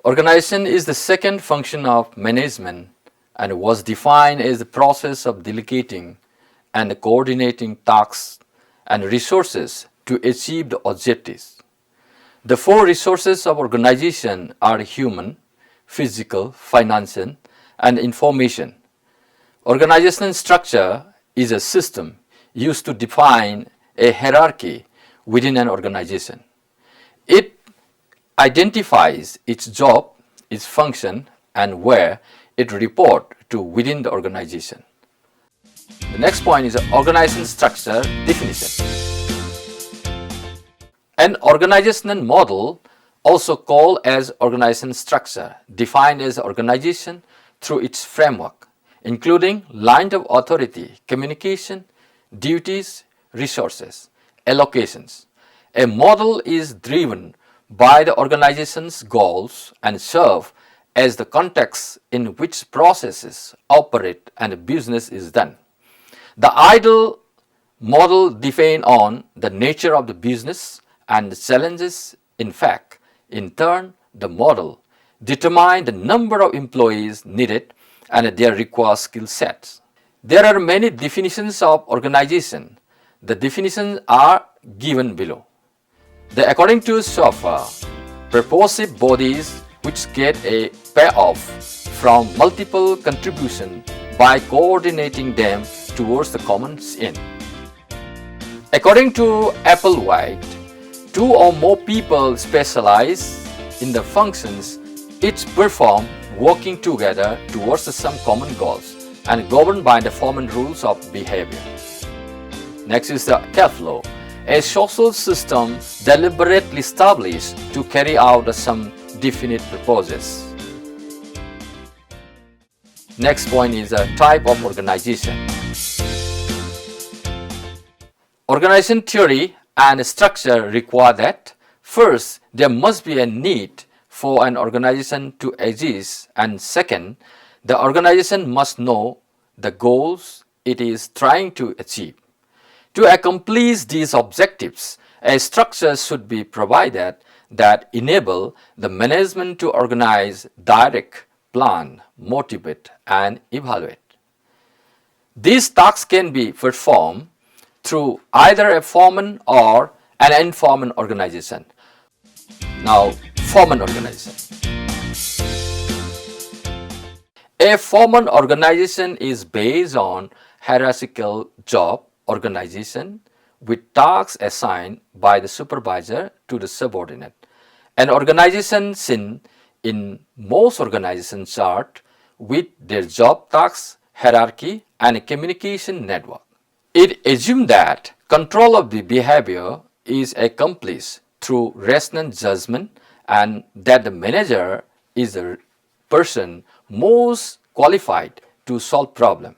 Organization is the second function of management and was defined as the process of delegating and coordinating tasks and resources to achieve the objectives. The four resources of organization are human, physical, financial, and information. Organizational structure is a system used to define a hierarchy within an organization. It identifies its job, its function, and where it reports to within the organization. The next point is organizational structure definition. An organizational model, also called as organizational structure, defined as organization through its framework, including line of authority, communication, duties, resources, allocations. A model is driven by the organization's goals and serve as the context in which processes operate and business is done. The ideal model depends on the nature of the business and the challenges. In fact, in turn, the model determines the number of employees needed and their required skill sets. There are many definitions of organization. The definitions are given below. According to SOFA, purposive bodies which get a payoff from multiple contributions by coordinating them towards the common end. According to Applewhite, two or more people specialize in the functions each perform working together towards some common goals and governed by the formal rules of behavior. Next is the CAFLO, a social system deliberately established to carry out some definite purposes. Next point is a type of organization. Organization theory and structure require that first, there must be a need for an organization to exist, and second, the organization must know the goals it is trying to achieve. To accomplish these objectives, a structure should be provided that enable the management to organize, direct, plan, motivate, and evaluate. These tasks can be performed through either a formal or an informal organization. Now, formal organization. A formal organization is based on hierarchical job organization with tasks assigned by the supervisor to the subordinate. An organization seen in most organizations chart with their job tasks, hierarchy, and a communication network. It assumes that control of the behavior is accomplished through rational judgment and that the manager is the person most qualified to solve problem.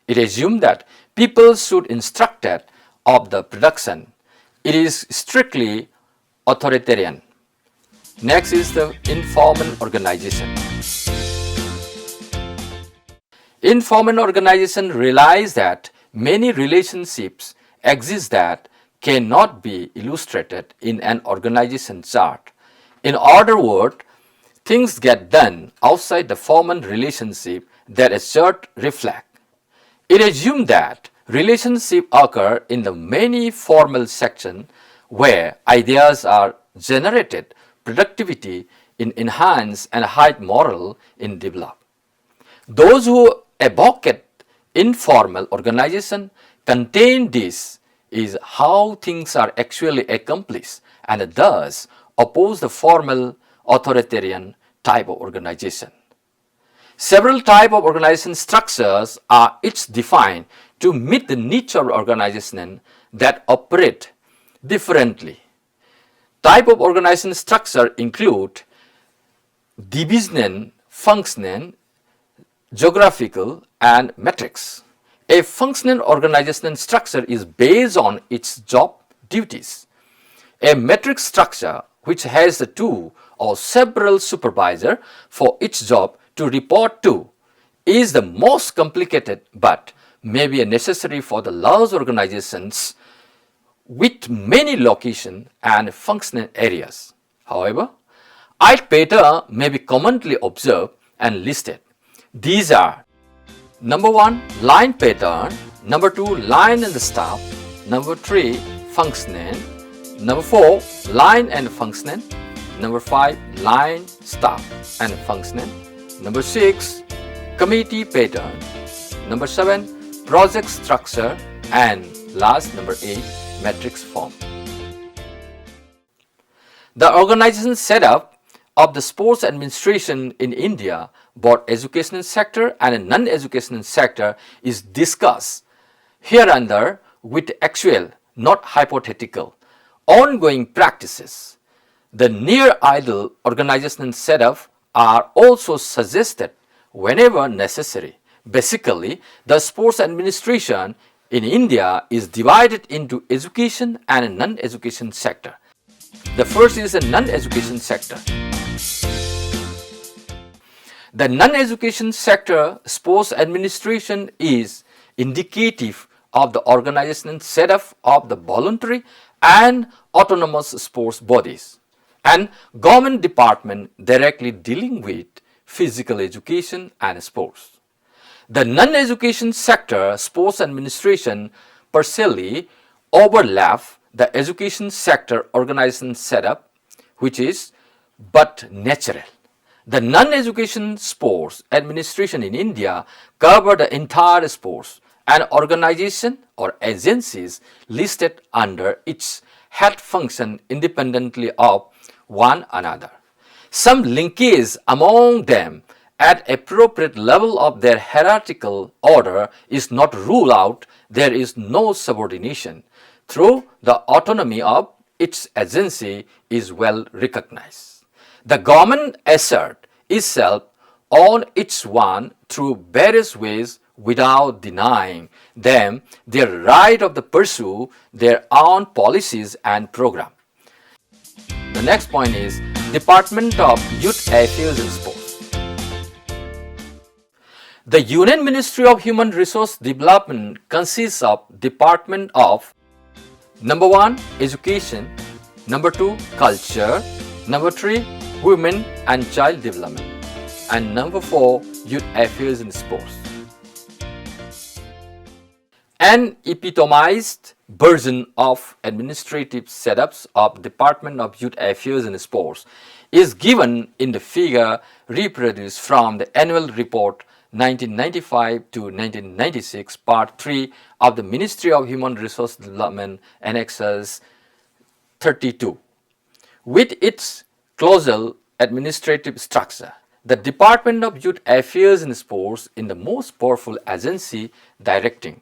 It assumes that people should instructed of the production. It is strictly authoritarian. Next is the informal organization. Informal organization realize that many relationships exist that cannot be illustrated in an organization chart. In other words, things get done outside the formal relationship that a chart reflects. It assumes that relationships occur in the many formal sections where ideas are generated, productivity in enhanced, and high morale in developed. Those who advocate informal organization contain this is how things are actually accomplished and thus oppose the formal authoritarian type of organization. Several types of organization structures are each defined to meet the needs of organizations that operate differently. Type of organization structure include divisional, functional, geographical, and matrix. A functional organizational structure is based on its job duties. A matrix structure, which has the two or several supervisors for each job to report to, is the most complicated but may be necessary for the large organizations with many locations and functional areas. However, Eye pattern may be commonly observed and listed. These are: number 1, line pattern; number 2, line and staff; number 3, functioning; number 4, line and functioning; number 5, line, staff and functioning; number 6, committee pattern; number 7, project structure; and last, number 8, matrix form. The organization setup of the sports administration in India, both educational sector and non-educational sector, is discussed hereunder with actual, not hypothetical, ongoing practices. The near-ideal organizational setup are also suggested whenever necessary. Basically, the sports administration in India is divided into education and non-education sector. The first is the non-education sector. The non-education sector sports administration is indicative of the organizational setup of the voluntary and autonomous sports bodies and government department directly dealing with physical education and sports. The non-education sector sports administration partially overlap the education sector organization setup, which is but natural. The non-education sports administration in India cover the entire sports and organization or agencies listed under its head function independently of one another. Some linkage among them at appropriate level of their hierarchical order is not ruled out. There is no subordination through the autonomy of its agency is well recognized. The government assert itself on its one through various ways without denying them their right of to pursue their own policies and program. The next point is Department of Youth Affairs and Sports. The Union Ministry of Human Resource Development consists of Department of number 1, Education; number 2, Culture; number 3, Women and Child Development; and number 4, Youth Affairs and Sports. An epitomized version of administrative setups of Department of Youth Affairs and Sports is given in the figure reproduced from the Annual Report 1995 to 1996, Part 3 of the Ministry of Human Resource Development, Annexes 32. With its colossal administrative structure, the Department of Youth Affairs and Sports is the most powerful agency directing,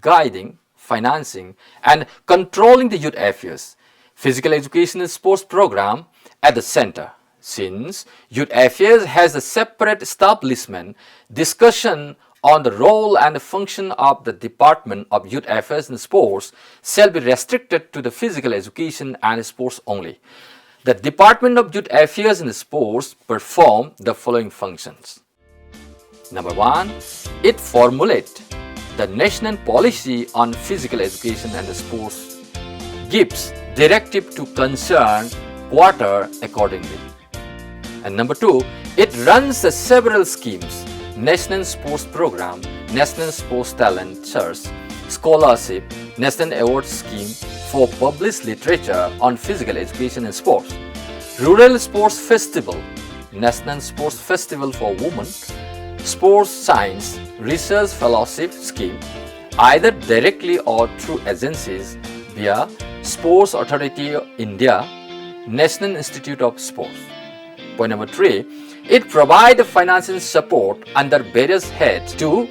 guiding, financing, and controlling the youth affairs, physical education and sports program at the center. Since Youth Affairs has a separate establishment, discussion on the role and function of the Department of Youth Affairs and Sports shall be restricted to the physical education and sports only. The Department of Youth Affairs and Sports perform the following functions. Number 1, it formulates the national policy on physical education and sports, gives directive to concerned quarter accordingly. And number 2, it runs the several schemes: National Sports Program, National Sports Talent Search, Scholarship, National Awards Scheme for published literature on physical education and sports, Rural Sports Festival, National Sports Festival for Women, Sports Science Research Fellowship Scheme, either directly or through agencies via Sports Authority of India, National Institute of Sports. Point number 3, it provides financial support under various heads to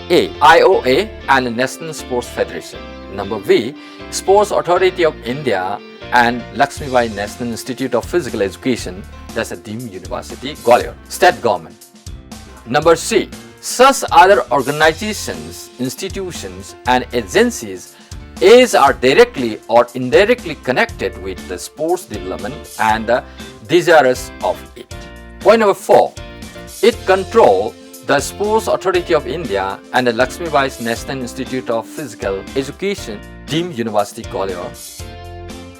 A. IOA and National Sports Federation. Number B. Sports Authority of India and Lakshmibai National Institute of Physical Education, that's a deemed university, Gwalior, state government. Number C. Such other organizations, institutions and agencies as are directly or indirectly connected with the sports development and the desirous of it. Point number 4. It controls the Sports Authority of India and the Lakshmibai National Institute of Physical Education, deemed University Gwalior.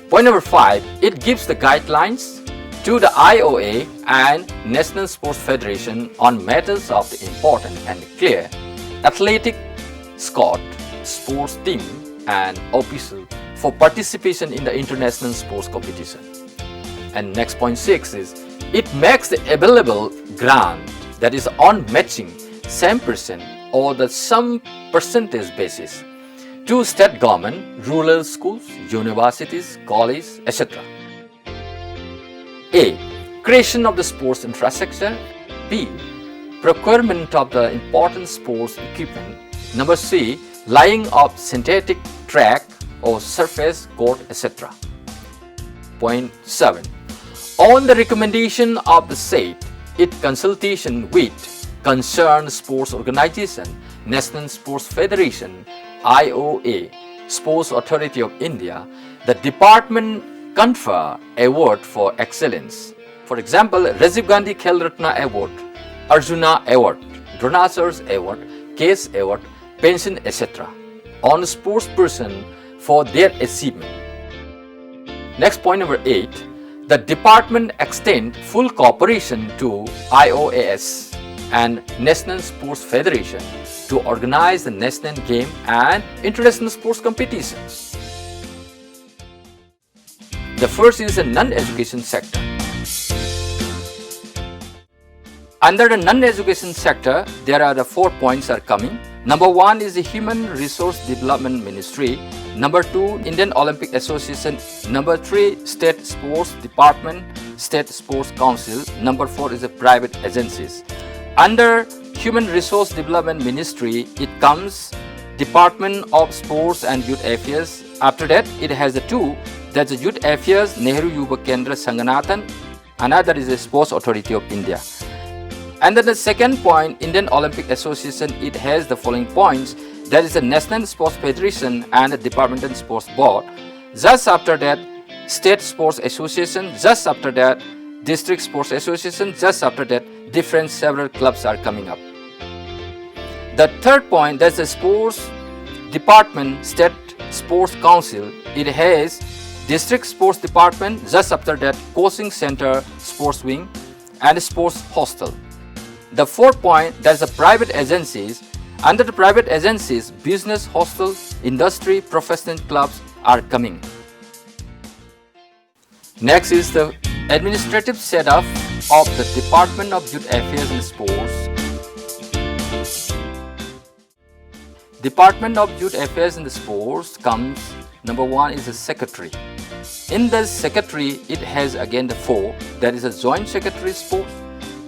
Point number 5. It gives the guidelines, to the IOA and National Sports Federation on matters of the important and clear athletic squad, sports team and official for participation in the international sports competition. And next point 6 is it makes the available grant that is on matching same percent or the some percentage basis to state government, rural schools, universities, colleges, etc. A. Creation of the sports infrastructure. B. Procurement of the important sports equipment. Number C. Laying of synthetic track or surface court, etc. Point 7. On the recommendation of the state, in consultation with concerned sports organization, National Sports Federation, IOA, Sports Authority of India, the department confer award for excellence. For example, Rajiv Gandhi Khel Ratna Award, Arjuna Award, Dronacharya Award, Case Award, pension, etc. on sports person for their achievement. Next point number 8. The department extend full cooperation to IOAS and National Sports Federation to organize the national game and international sports competitions. The first is the non-education sector. Under the non-education sector, there are the 4 points are coming. Number 1 is the Human Resource Development Ministry. Number 2, Indian Olympic Association. Number 3, State Sports Department, State Sports Council. Number 4 is the private agencies. Under Human Resource Development Ministry, it comes Department of Sports and Youth Affairs. After that, it has the 2. That's the Youth Affairs, Nehru Yuva Kendra Sanganathan. Another is the Sports Authority of India. And then the second point, Indian Olympic Association, it has the following points. That is the National Sports Federation and the Departmental Sports Board. Just after that, State Sports Association. Just after that, District Sports Association. Just after that, different several clubs are coming up. The third point, that's the Sports Department, State Sports Council. It has District Sports Department. Just after that, Coaching Center, Sports Wing and Sports Hostel. The fourth point, that's the private agencies. Under the private agencies, business, hostel, industry, professional clubs are coming. Next is the administrative setup of the Department of Youth Affairs and Sports. Department of Youth Affairs and Sports comes, number 1 is the secretary. In the secretary, it has again the 4. That is a joint secretary sports.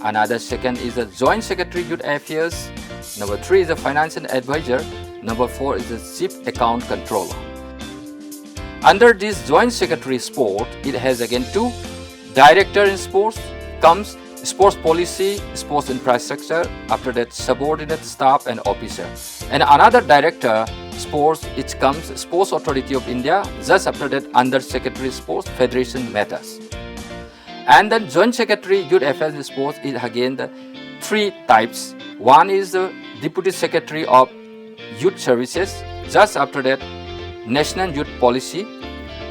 Another second is the joint secretary Youth Affairs. Number 3 is a financial advisor. Number 4 is the chief account controller. Under this joint secretary sport, it has again 2. Director in sports comes sports policy, sports infrastructure. After that, subordinate staff and officer. And another director sports, it comes Sports Authority of India. Just after that, under secretary sports, federation matters. And then joint secretary Youth Affairs and Sports is again the 3 types. One is the Deputy Secretary of Youth Services. Just after that, National Youth Policy.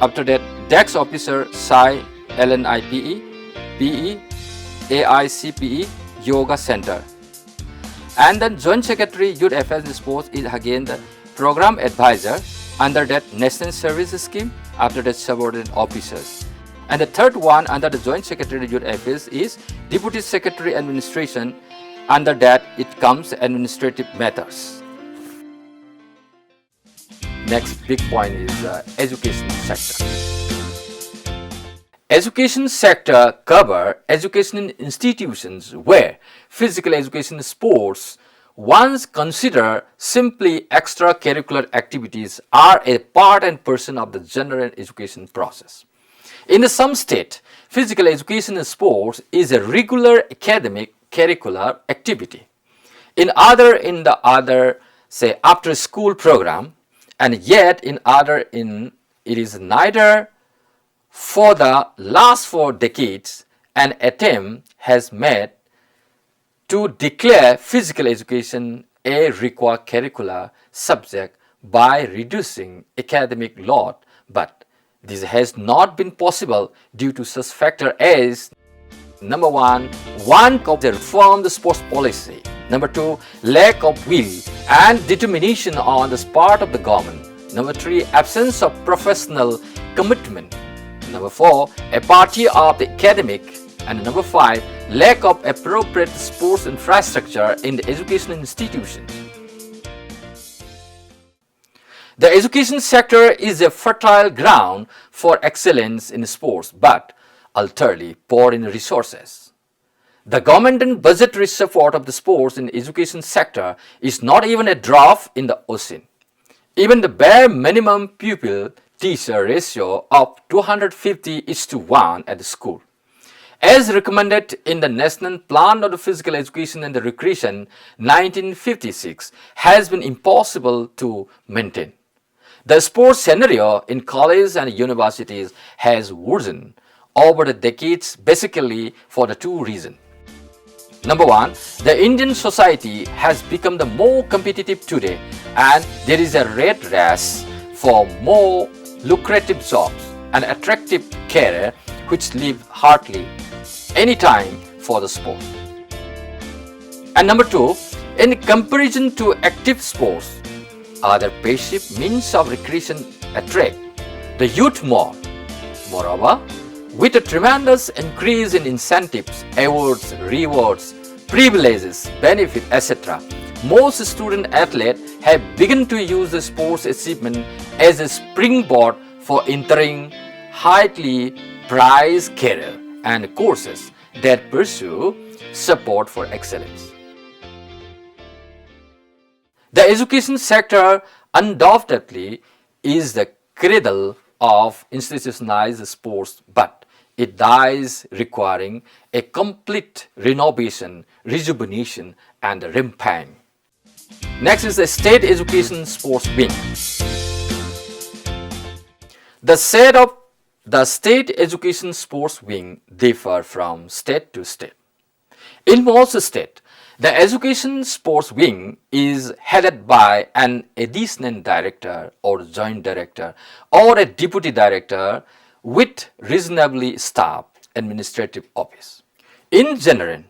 After that, DEX Officer SAI LNIPE, PE, AICPE, Yoga Center. And then Joint Secretary Youth Affairs and Sports is again the Program Advisor. Under that, National Service Scheme. After that, Subordinate Officers. And the third one under the Joint Secretary Youth Affairs is Deputy Secretary Administration. Under that, it comes administrative matters. Next big point is education sector. Education sector cover educational institutions where physical education sports once considered simply extracurricular activities are a part and parcel of the general education process. In some state, physical education and sports is a regular academic curricular activity. In the other, say, after school program, and yet in other, it is neither. For the last 4 decades, an attempt has made to declare physical education a required curricular subject by reducing academic load, but This has not been possible due to such factors as number one of the reformed sports policy. Number two, lack of will and determination on the part of the government. Number three, absence of professional commitment. Number four, apathy of the academic. And number five, lack of appropriate sports infrastructure in the educational institutions. The education sector is a fertile ground for excellence in sports, but utterly poor in resources. The government and budgetary support of the sports and education sector is not even a drop in the ocean. Even the bare minimum pupil-teacher ratio of 250:1 at the school, as recommended in the National Plan of the Physical Education and the Recreation 1956, has been impossible to maintain. The sports scenario in colleges and universities has worsened over the decades basically for the two reasons. Number one, the Indian society has become the more competitive today, and there is a rat race for more lucrative jobs and attractive career which leave hardly any time for the sport. And number two, in comparison to active sports, other passive means of recreation attract the youth more. Moreover, with a tremendous increase in incentives, awards, rewards, privileges, benefits, etc., most student athletes have begun to use the sports achievement as a springboard for entering highly prized career and courses that pursue support for excellence. The education sector undoubtedly is the cradle of institutionalized sports, but it dies requiring a complete renovation, rejuvenation, and revamping. Next is the state education sports wing. The set of the state education sports wing differ from state to state. In most states, the education sports wing is headed by an additional director or joint director or a deputy director with reasonably staffed administrative office. In general,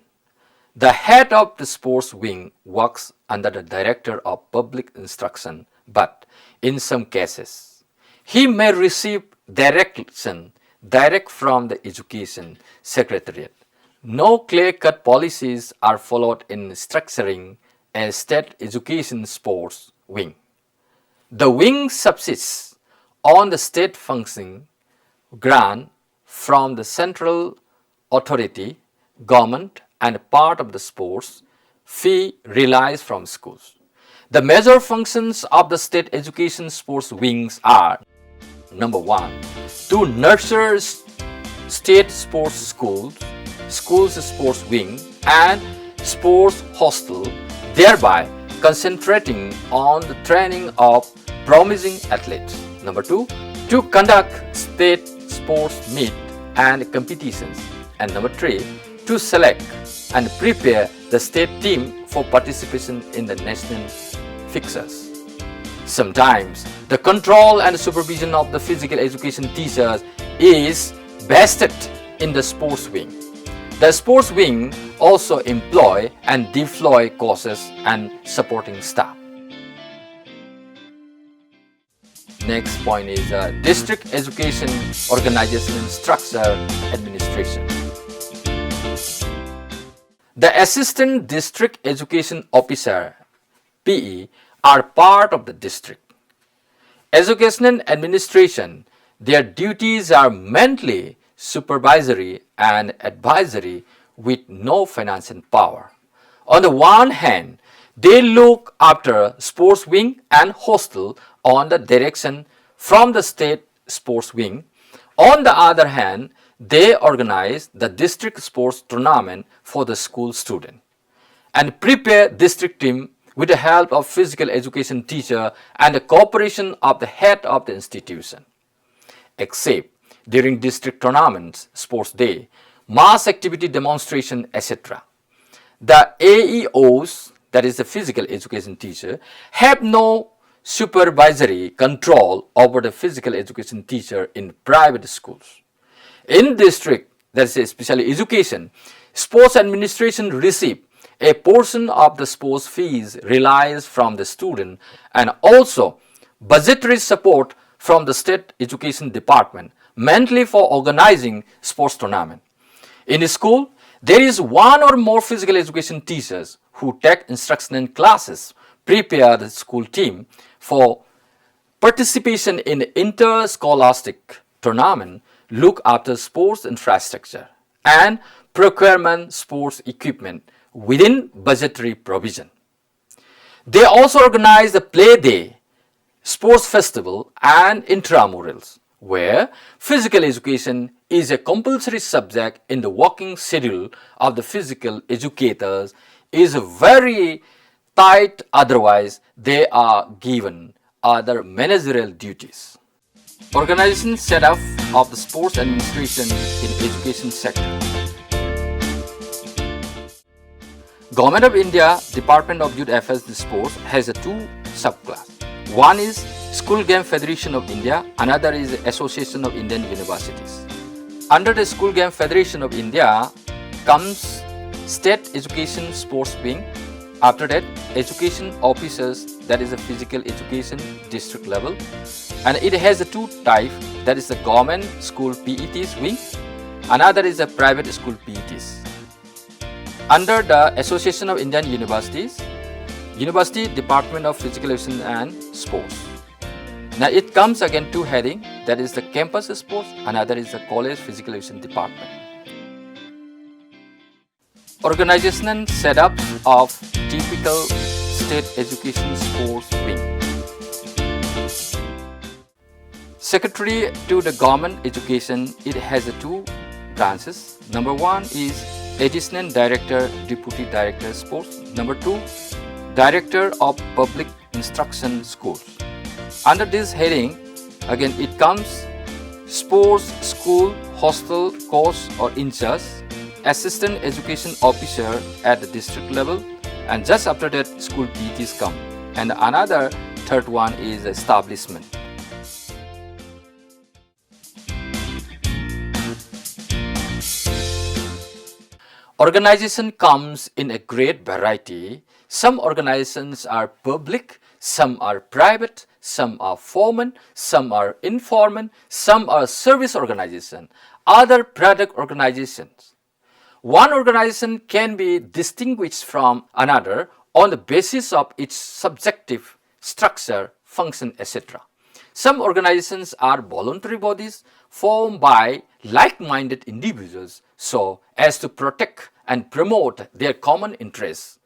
the head of the sports wing works under the director of public instruction, but in some cases, he may receive direction direct from the education secretariat. No clear-cut policies are followed in structuring a state education sports wing. The wing subsists on the state funding grant from the central authority, government, and part of the sports fee relies from schools. The major functions of the state education sports wings are: number one, to nurture state sports schools sports wing, and sports hostel, thereby concentrating on the training of promising athletes. Number two, to conduct state sports meet and competitions. And number three, to select and prepare the state team for participation in the national fixtures. Sometimes the control and supervision of the physical education teachers is vested in the sports wing. The sports wing also employ and deploy coaches and supporting staff. Next point is district education organization and structure administration. The assistant district education officer (PE) are part of the district educational administration. Their duties are mainly supervisory and advisory with no financial power. On the one hand, they look after sports wing and hostel on the direction from the state sports wing. On the other hand, they organize the district sports tournament for the school student and prepare district team with the help of physical education teacher and the cooperation of the head of the institution. Except during district tournaments, sports day, mass activity demonstration, etc. The AEOs, that is the physical education teacher, have no supervisory control over the physical education teacher in private schools. In district, that is especially education, sports administration receive a portion of the sports fees relies from the student and also budgetary support from the state education department, mainly for organizing sports tournament. In school, there is one or more physical education teachers who take instructional classes, prepare the school team for participation in inter-scholastic tournament, look after sports infrastructure, and procurement sports equipment within budgetary provision. They also organize the play day, sports festival, and intramurals, where physical education is a compulsory subject in the working schedule of the physical educators is very tight, otherwise they are given other managerial duties. Organization setup of the sports administration in education sector. Government of India Department of Youth Affairs and Sports has a two subclass. One is School Game Federation of India, another is Association of Indian Universities. Under the School Game Federation of India comes State Education Sports Wing. After that, Education Officers, that is a physical education district level. And it has a two types, that is the government school PETs wing, another is a private school PETs. Under the Association of Indian Universities, University Department of Physical Education and Sports. Now it comes again two heading, that is the campus sports, another is the college physical education department. Organizational setup of typical state education sports wing. Secretary to the government education, it has two branches. Number one is Additional Director, Deputy Director Sports. Number two, Director of Public Instruction Schools. Under this heading, again it comes Sports School, Hostel, Course or in charge, Assistant Education Officer at the district level, and just after that school PETs come. And another third one is establishment. Organization comes in a great variety. Some organizations are public, some are private, some are formal, some are informal, some are service organization, other product organizations. One organization can be distinguished from another on the basis of its subjective structure, function, etc. Some organizations are voluntary bodies formed by like-minded individuals so as to protect and promote their common interests.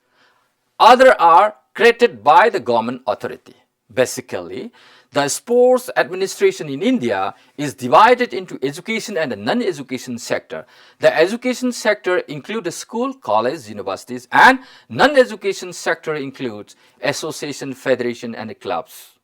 Others are created by the government authority. Basically, the sports administration in India is divided into education and the non-education sector. The education sector includes school, college, universities, and non-education sector includes association, federation, and clubs.